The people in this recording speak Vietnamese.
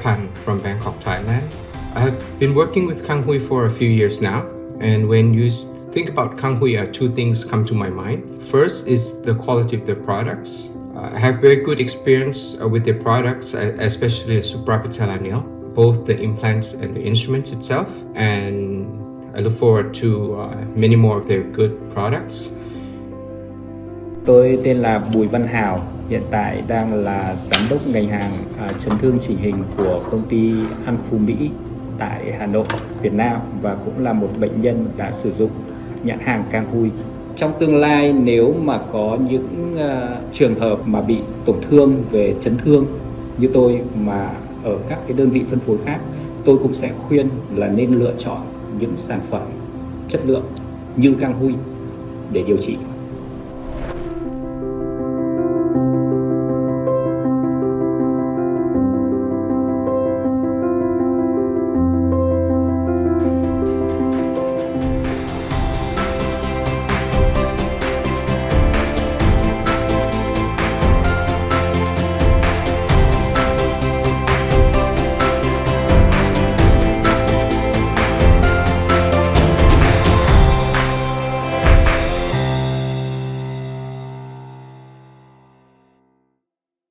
Parapan from Bangkok, Thailand. I've been working with Kanghui for a few years now, and when you think about Kanghui, two things come to my mind. First is the quality of their products. I have very good experience with their products, especially the suprapatellar both the implants and the instruments itself, and I look forward to many more of their good products. Tôi tên là Bùi Văn Hào, hiện tại đang là giám đốc ngành hàng chấn thương chỉnh hình của công ty An Phú Mỹ tại Hà Nội, Việt Nam, và cũng là một bệnh nhân đã sử dụng nhãn hàng Kanghui. Trong tương lai, nếu mà có những trường hợp mà bị tổn thương về chấn thương như tôi mà ở các cái đơn vị phân phối khác, tôi cũng sẽ khuyên là nên lựa chọn những sản phẩm chất lượng như Kanghui để điều trị.